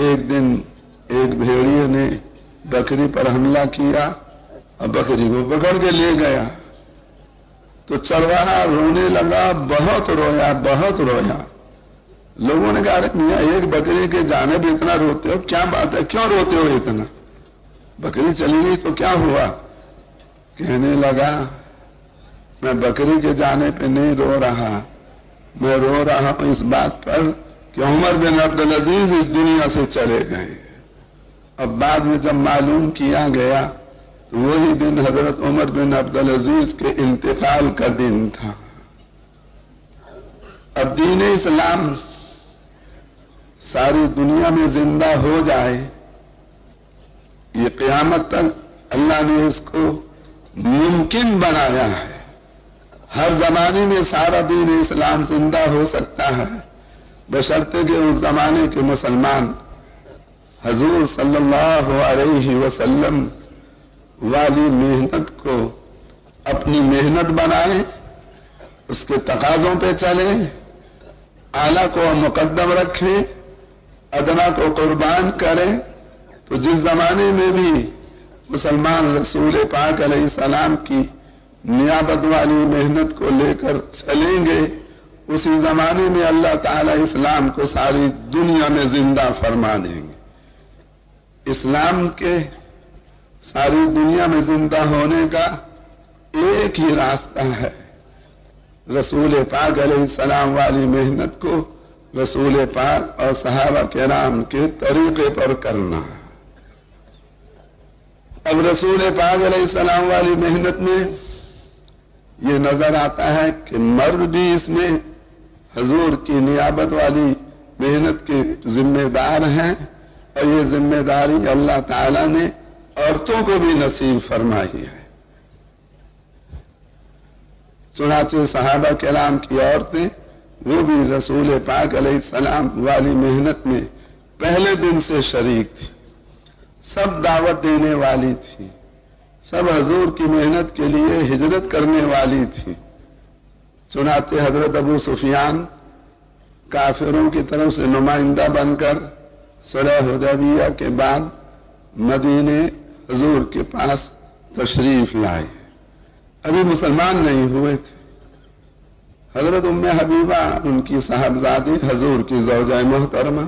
ایک دن ایک بھیڑیے نے بکری پر حملہ کیا اور بکری کو پکڑ کے لے گیا تو چرواہا رونے لگا، بہت رویا بہت رویا۔ لوگوں نے کہا ارے میاں ایک بکری کے جانے بھی اتنا روتے ہو، کیا بات ہے، کیوں روتے ہو اتنا؟ بکری چلی گئی تو کیا ہوا؟ کہنے لگا میں بکری کے جانے پہ نہیں رو رہا، میں رو رہا ہوں اس بات پر کہ عمر بن عبدالعزیز اس دنیا سے چلے گئے۔ اب بعد میں جب معلوم کیا گیا تو وہی دن حضرت عمر بن عبدالعزیز کے انتقال کا دن تھا۔ اب دین اسلام ساری دنیا میں زندہ ہو جائے، یہ قیامت تک اللہ نے اس کو ممکن بنایا ہے۔ ہر زمانے میں سارا دین اسلام زندہ ہو سکتا ہے، بشرطے کہ اس زمانے کے مسلمان حضور صلی اللہ علیہ وسلم والی محنت کو اپنی محنت بنائیں، اس کے تقاضوں پہ چلیں، اعلیٰ کو مقدم رکھیں، ادنا کو قربان کریں، تو جس زمانے میں بھی مسلمان رسول پاک علیہ السلام کی نیابت والی محنت کو لے کر چلیں گے، اسی زمانے میں اللہ تعالی اسلام کو ساری دنیا میں زندہ فرما دیں گے۔ اسلام کے ساری دنیا میں زندہ ہونے کا ایک ہی راستہ ہے، رسول پاک علیہ السلام والی محنت کو رسول پاک اور صحابہ کرام کے طریقے پر کرنا۔ اب رسول پاک علیہ السلام والی محنت میں یہ نظر آتا ہے کہ مرد بھی اس میں حضور کی نیابت والی محنت کے ذمہ دار ہیں، اور یہ ذمہ داری اللہ تعالی نے عورتوں کو بھی نصیب فرمائی ہے۔ چنانچہ صحابہ کرام کی عورتیں وہ بھی رسول پاک علیہ السلام والی محنت میں پہلے دن سے شریک تھی، سب دعوت دینے والی تھی، سب حضور کی محنت کے لیے ہجرت کرنے والی تھی۔ چنانچہ حضرت ابو سفیان کافروں کی طرف سے نمائندہ بن کر صلح حدیبیہ کے بعد مدینے حضور کے پاس تشریف لائے، ابھی مسلمان نہیں ہوئے تھے۔ حضرت ام حبیبہ ان کی صاحبزادی حضور کی زوجہ محترمہ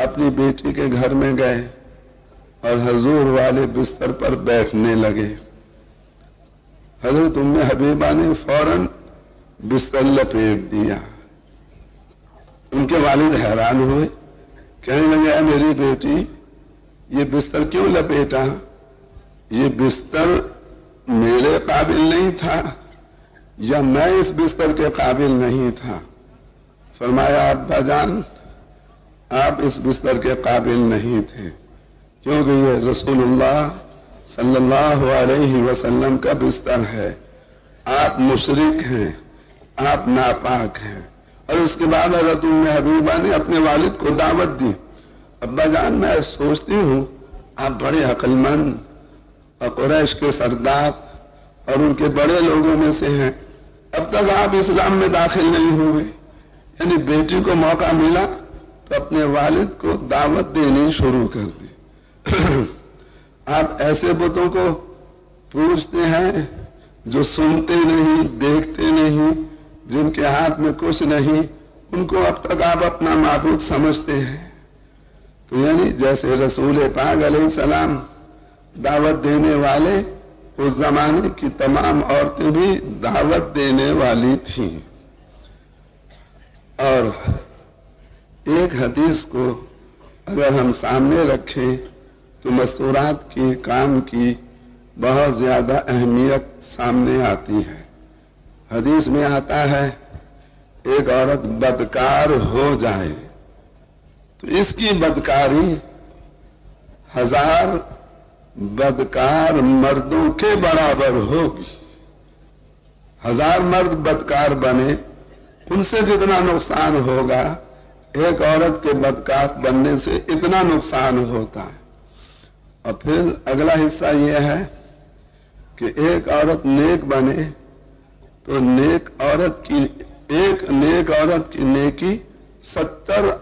اپنی بیٹی کے گھر میں گئے اور حضور والے بستر پر بیٹھنے لگے۔ حضرت ام حبیبہ نے فوراً بستر لپیٹ دیا۔ ان کے والد حیران ہوئے، کہنے لگے اے میری بیٹی یہ بستر کیوں لپیٹا؟ یہ بستر میرے قابل نہیں تھا یا میں اس بستر کے قابل نہیں تھا؟ فرمایا ابا جان آپ اس بستر کے قابل نہیں تھے، کیونکہ یہ رسول اللہ صلی اللہ علیہ وسلم کا بستر ہے، آپ مشرک ہیں، آپ ناپاک ہیں۔ اور اس کے بعد حضرت ام حبیبہ نے اپنے والد کو دعوت دی، ابا جان میں سوچتی ہوں آپ بڑے عقل مند اور قریش کے سردار اور ان کے بڑے لوگوں میں سے ہیں، اب تک آپ اسلام میں داخل نہیں ہوئے، یعنی بیٹی کو موقع ملا تو اپنے والد کو دعوت دینی شروع کر دی۔ آپ ایسے بتوں کو پوجتے ہیں جو سنتے نہیں، دیکھتے نہیں، جن کے ہاتھ میں کچھ نہیں، ان کو اب تک آپ اپنا معبود سمجھتے ہیں۔ تو یعنی جیسے رسول پاک علیہ السلام دعوت دینے والے، اس زمانے کی تمام عورتیں بھی دعوت دینے والی تھیں۔ اور ایک حدیث کو اگر ہم سامنے رکھیں تو مستورات کے کام کی بہت زیادہ اہمیت سامنے آتی ہے۔ حدیث میں آتا ہے ایک عورت بدکار ہو جائے تو اس کی بدکاری 1000 بدکار مردوں کے برابر ہوگی۔ 1000 مرد بدکار بنے، ان سے جتنا نقصان ہوگا ایک عورت کے بدکار بننے سے اتنا نقصان ہوتا ہے۔ اور پھر اگلا حصہ یہ ہے کہ ایک عورت نیک بنے تو ایک نیک عورت کی نیکی 70